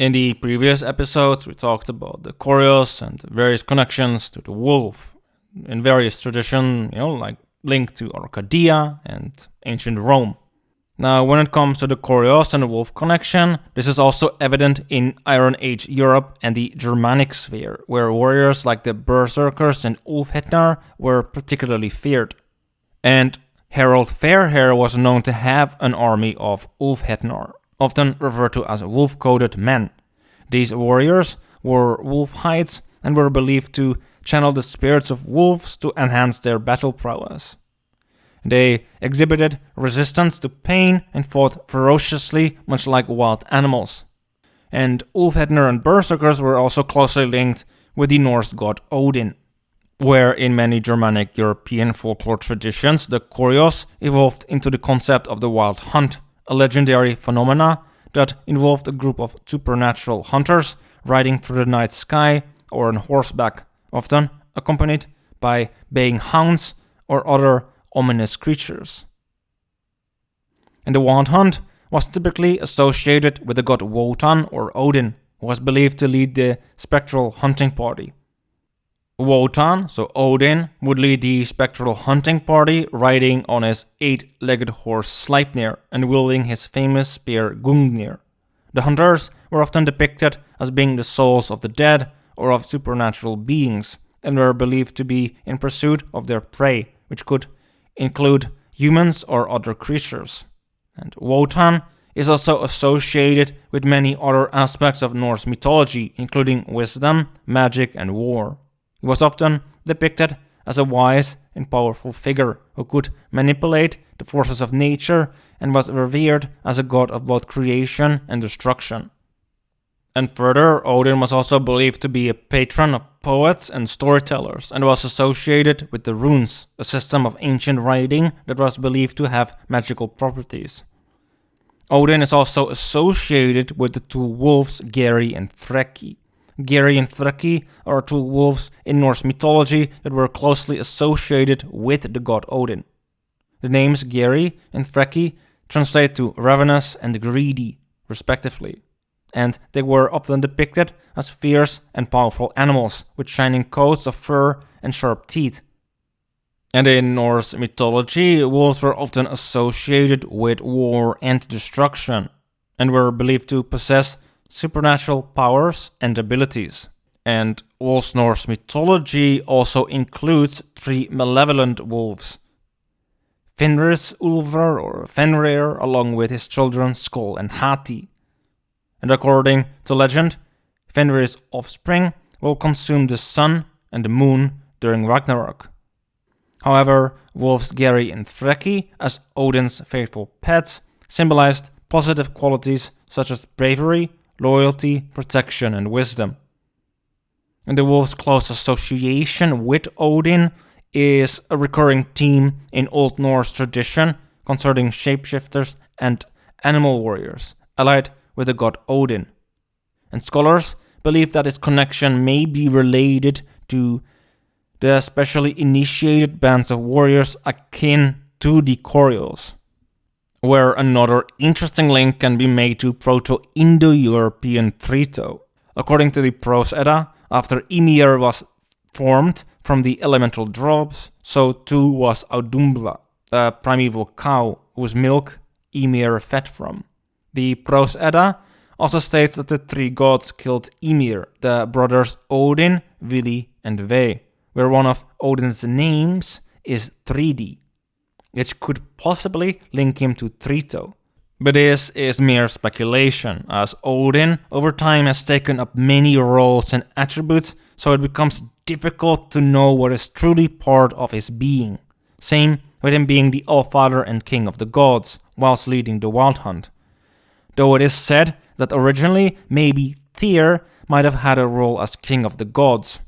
In the previous episodes, we talked about the Koryos and various connections to the wolf in various traditions, like linked to Arcadia and ancient Rome. Now, when it comes to the Koryos and the wolf connection, this is also evident in Iron Age Europe and the Germanic sphere, where warriors like the Berserkers and Úlfhednar were particularly feared. And Harold Fairhair was known to have an army of Úlfhednar, often referred to as wolf-coated men. These warriors wore wolf hides and were believed to channel the spirits of wolves to enhance their battle prowess. They exhibited resistance to pain and fought ferociously, much like wild animals. And Úlfhednar and Berserkers were also closely linked with the Norse god Odin, where in many Germanic European folklore traditions, the Koryos evolved into the concept of the wild hunt, a legendary phenomena that involved a group of supernatural hunters riding through the night sky or on horseback, often accompanied by baying hounds or other ominous creatures. And the wild hunt was typically associated with the god Wotan or Odin, who was believed to lead the spectral hunting party. Wotan, so Odin, would lead the spectral hunting party riding on his 8-legged horse Sleipnir and wielding his famous spear Gungnir. The hunters were often depicted as being the souls of the dead or of supernatural beings, and were believed to be in pursuit of their prey, which could include humans or other creatures. And Wotan is also associated with many other aspects of Norse mythology, including wisdom, magic, and war. He was often depicted as a wise and powerful figure who could manipulate the forces of nature and was revered as a god of both creation and destruction. And further, Odin was also believed to be a patron of poets and storytellers and was associated with the runes, a system of ancient writing that was believed to have magical properties. Odin is also associated with the two wolves Geri and Freki. Geri and Freki are two wolves in Norse mythology that were closely associated with the god Odin. The names Geri and Freki translate to ravenous and greedy, respectively, and they were often depicted as fierce and powerful animals with shining coats of fur and sharp teeth. And in Norse mythology, wolves were often associated with war and destruction, and were believed to possess supernatural powers and abilities. And Old Norse mythology also includes 3 malevolent wolves: Fenris Ulfr or Fenrir, along with his children Skoll and Hati. And according to legend, Fenrir's offspring will consume the sun and the moon during Ragnarok. However, wolves Geri and Freki, as Odin's faithful pets, symbolized positive qualities such as bravery, loyalty, protection, and wisdom. And the wolf's close association with Odin is a recurring theme in Old Norse tradition concerning shapeshifters and animal warriors, allied with the god Odin. And scholars believe that this connection may be related to the specially initiated bands of warriors akin to the Koryos, where another interesting link can be made to Proto-Indo-European Trito. According to the Prose Edda, after Ymir was formed from the elemental drops, so too was Audumbla, a primeval cow whose milk Ymir fed from. The Prose Edda also states that the 3 gods killed Ymir, the brothers Odin, Vili, and Ve, where one of Odin's names is 3D, which could possibly link him to Trito. But this is mere speculation, as Odin over time has taken up many roles and attributes, so it becomes difficult to know what is truly part of his being. Same with him being the Allfather and King of the Gods, whilst leading the Wild Hunt. Though it is said that originally maybe Tyr might have had a role as King of the Gods.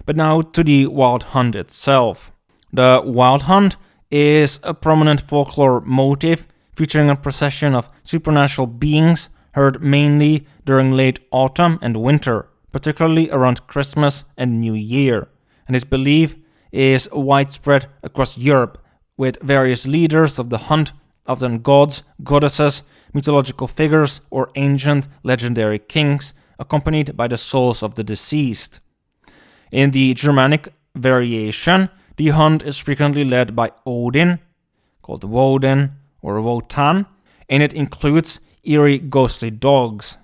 But now to the Wild Hunt itself. The Wild Hunt is a prominent folklore motif featuring a procession of supernatural beings heard mainly during late autumn and winter, particularly around Christmas and New Year. And this belief is widespread across Europe, with various leaders of the hunt often gods, goddesses, mythological figures, or ancient legendary kings, accompanied by the souls of the deceased. In the Germanic variation, the hunt is frequently led by Odin, called Woden or Wotan, and it includes eerie ghostly dogs.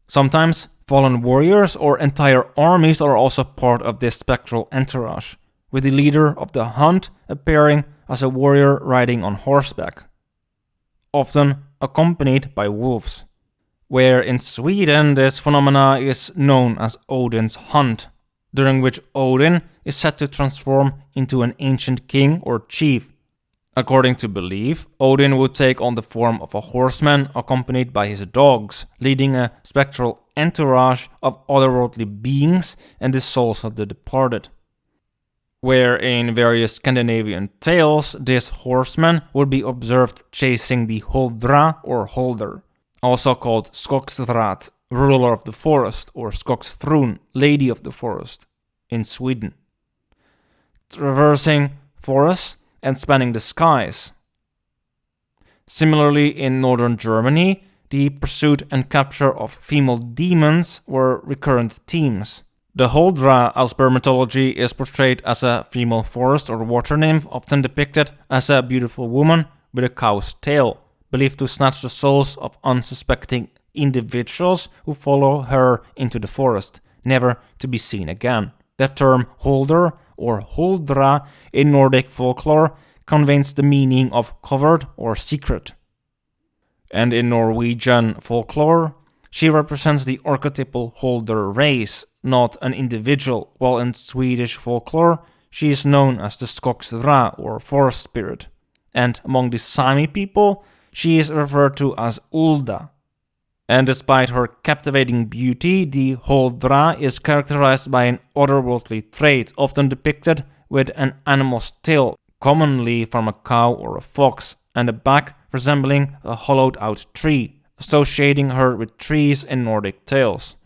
Sometimes fallen warriors or entire armies are also part of this spectral entourage, with the leader of the hunt appearing as a warrior riding on horseback, often accompanied by wolves, where in Sweden this phenomena is known as Odin's hunt, during which Odin is said to transform into an ancient king or chief. According to belief, Odin would take on the form of a horseman accompanied by his dogs, leading a spectral entourage of otherworldly beings and the souls of the departed. Where in various Scandinavian tales, this horseman would be observed chasing the Huldra or Huldr, also called Skogsrat, ruler of the forest, or Skogsfrun, lady of the forest, in Sweden, traversing forests and spanning the skies. Similarly, in northern Germany, the pursuit and capture of female demons were recurrent themes. The Huldra, as per mythology, is portrayed as a female forest or water nymph, often depicted as a beautiful woman with a cow's tail, believed to snatch the souls of unsuspecting individuals who follow her into the forest, never to be seen again. The term Huldr or Huldra in Nordic folklore conveys the meaning of covered or secret. And in Norwegian folklore, she represents the archetypal Huldr race, not an individual, while in Swedish folklore, she is known as the Skogsra or forest spirit. And among the Sami people, she is referred to as Ulda. And despite her captivating beauty, the Huldra is characterized by an otherworldly trait, often depicted with an animal's tail, commonly from a cow or a fox, and a back resembling a hollowed-out tree, associating her with trees in Nordic tales.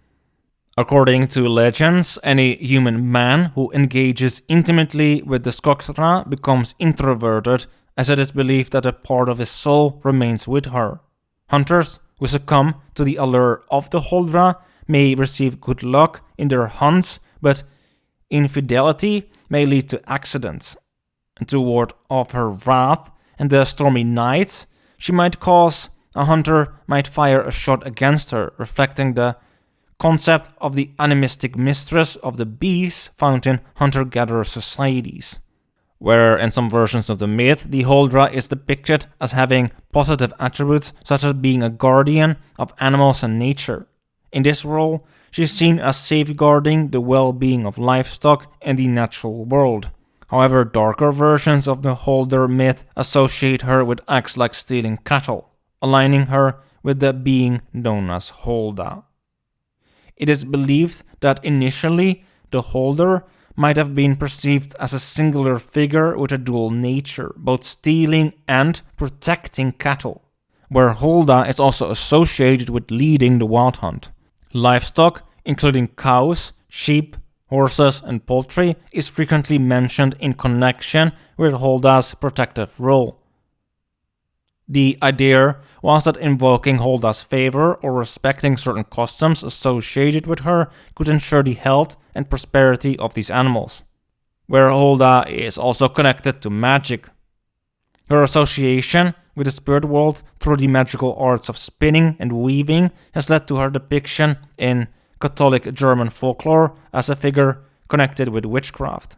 According to legends, any human man who engages intimately with the Skogsra becomes introverted, as it is believed that a part of his soul remains with her. Hunters who succumb to the allure of the Huldra may receive good luck in their hunts, but infidelity may lead to accidents. And to ward off her wrath and the stormy nights, a hunter might fire a shot against her, reflecting the concept of the animistic mistress of the beasts found in hunter-gatherer societies, where in some versions of the myth, the Huldra is depicted as having positive attributes such as being a guardian of animals and nature. In this role, she is seen as safeguarding the well-being of livestock and the natural world. However, darker versions of the Huldr myth associate her with acts like stealing cattle, aligning her with the being known as Hulda. It is believed that initially the Huldr might have been perceived as a singular figure with a dual nature, both stealing and protecting cattle, where Hulda is also associated with leading the wild hunt. Livestock, including cows, sheep, horses, and poultry, is frequently mentioned in connection with Hulda's protective role. The idea was that invoking Hulda's favor or respecting certain customs associated with her could ensure the health and prosperity of these animals, where Hulda is also connected to magic. Her association with the spirit world through the magical arts of spinning and weaving has led to her depiction in Catholic German folklore as a figure connected with witchcraft.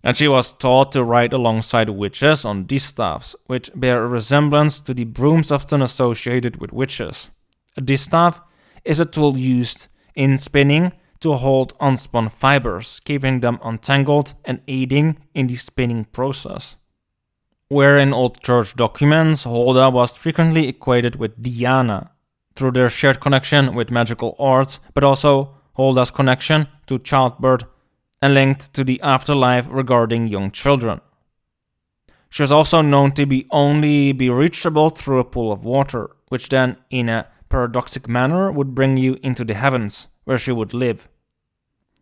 And she was taught to ride alongside witches on distaffs, which bear a resemblance to the brooms often associated with witches. A distaff is a tool used in spinning to hold unspun fibers, keeping them untangled and aiding in the spinning process. Where in old church documents, Hulda was frequently equated with Diana, through their shared connection with magical arts, but also Hulda's connection to childbirth and linked to the afterlife regarding young children. She was also known to only be reachable through a pool of water, which then, in a paradoxic manner, would bring you into the heavens, where she would live.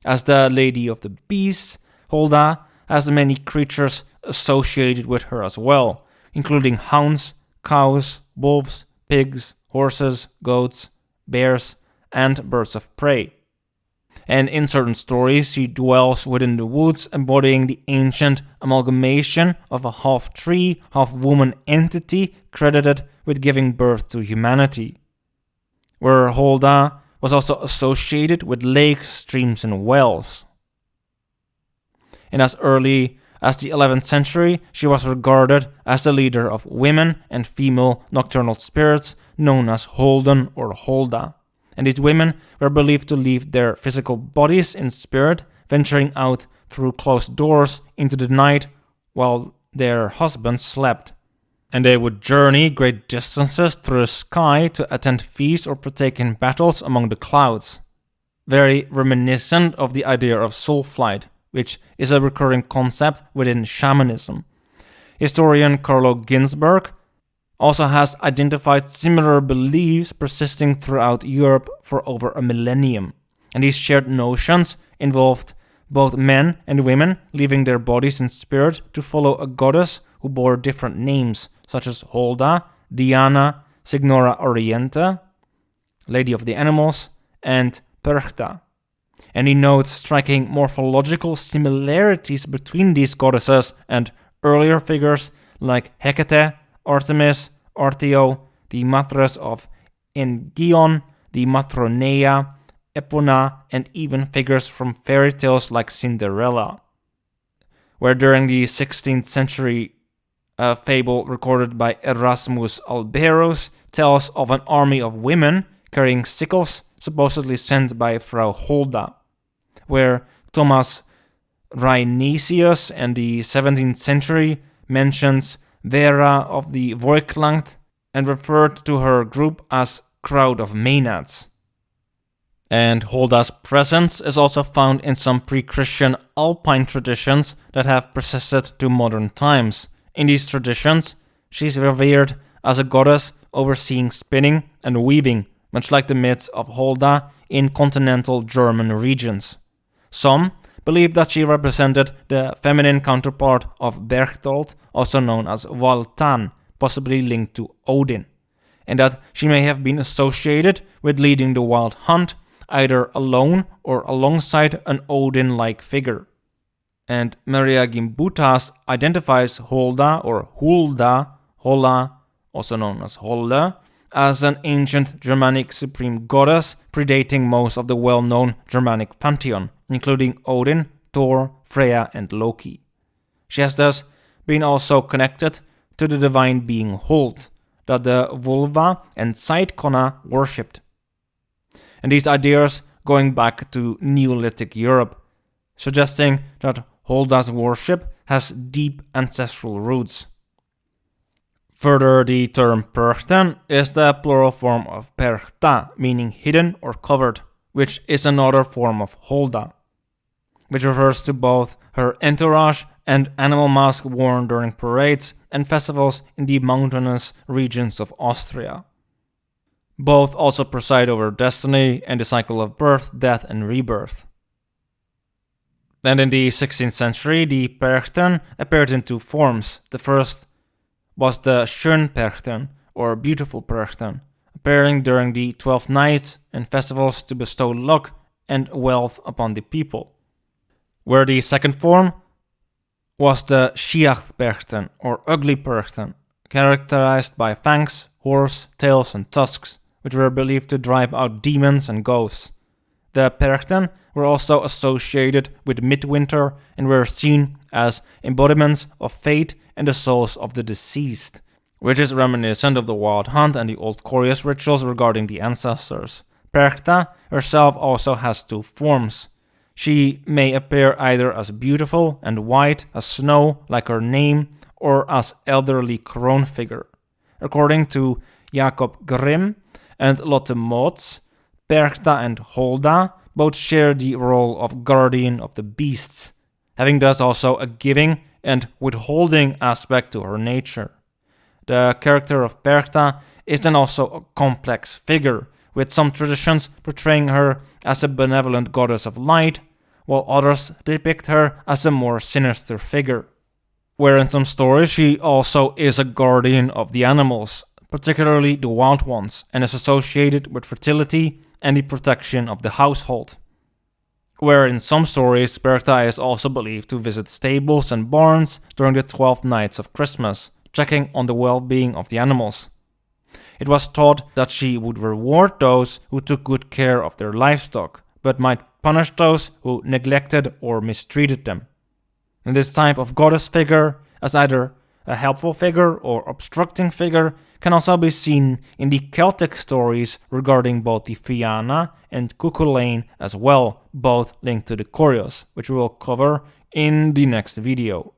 As the Lady of the Beasts, Hulda has many creatures associated with her as well, including hounds, cows, wolves, pigs, horses, goats, bears, and birds of prey. And in certain stories, she dwells within the woods, embodying the ancient amalgamation of a half-tree, half-woman entity credited with giving birth to humanity. Where Hulda was also associated with lakes, streams, and wells. And as early as the 11th century, she was regarded as the leader of women and female nocturnal spirits known as Holden or Hulda. And these women were believed to leave their physical bodies in spirit, venturing out through closed doors into the night while their husbands slept. And they would journey great distances through the sky to attend feasts or partake in battles among the clouds. Very reminiscent of the idea of soul flight, which is a recurring concept within shamanism. Historian Carlo Ginzburg also has identified similar beliefs persisting throughout Europe for over a millennium. And these shared notions involved both men and women leaving their bodies in spirit to follow a goddess who bore different names, such as Hulda, Diana, Signora Oriente, Lady of the Animals, and Perchta. And he notes striking morphological similarities between these goddesses and earlier figures like Hecate, Artemis, Artio, the Matres of Engion, the Matroneia, Epona, and even figures from fairy tales like Cinderella. Where during the 16th century, a fable recorded by Erasmus Alberus tells of an army of women carrying sickles supposedly sent by Frau Hulda, where Thomas Reinesius in the 17th century mentions Vera of the Voigtland and referred to her group as crowd of Maenads. And Hulda's presence is also found in some pre-Christian Alpine traditions that have persisted to modern times. In these traditions, she is revered as a goddess overseeing spinning and weaving, much like the myths of Hulda in continental German regions. Some believe that she represented the feminine counterpart of Berchtold, also known as Wotan, possibly linked to Odin, and that she may have been associated with leading the wild hunt, either alone or alongside an Odin-like figure. And Maria Gimbutas identifies Hulda or Hulda, Holla, also known as Hulda, as an ancient Germanic supreme goddess predating most of the well-known Germanic pantheon, including Odin, Thor, Freya, and Loki. She has thus been also connected to the divine being Huld, that the Vulva and Seitkona worshipped. And these ideas going back to Neolithic Europe, suggesting that Hulda's worship has deep ancestral roots. Further, the term Perchten is the plural form of Perchta, meaning hidden or covered, which is another form of Hulda, which refers to both her entourage and animal mask worn during parades and festivals in the mountainous regions of Austria. Both also preside over destiny and the cycle of birth, death, and rebirth. And in the 16th century, the Perchten appeared in two forms. The first was the Schönperchten, or beautiful Perchten, appearing during the 12th nights and festivals to bestow luck and wealth upon the people. Where the second form was the Schiachtperchten, or ugly Perchten, characterized by fangs, horns, tails, and tusks, which were believed to drive out demons and ghosts. The Perchten were also associated with midwinter and were seen as embodiments of fate and the souls of the deceased, which is reminiscent of the wild hunt and the old Koryos rituals regarding the ancestors. Perchta herself also has two forms. She may appear either as beautiful and white as snow, like her name, or as elderly crone figure. According to Jacob Grimm and Lotte Motz, Perchta and Hulda both share the role of guardian of the beasts, having thus also a giving and withholding aspect to her nature. The character of Perchta is then also a complex figure, with some traditions portraying her as a benevolent goddess of light, while others depict her as a more sinister figure. where in some stories she also is a guardian of the animals, particularly the wild ones, and is associated with fertility and the protection of the household. Where in some stories Perchta is also believed to visit stables and barns during the 12 nights of Christmas, checking on the well-being of the animals. It was thought that she would reward those who took good care of their livestock, but might punish those who neglected or mistreated them. And this type of goddess figure, as either a helpful figure or obstructing figure, can also be seen in the Celtic stories regarding both the Fianna and Cuchulainn as well, both linked to the Koryos, which we will cover in the next video.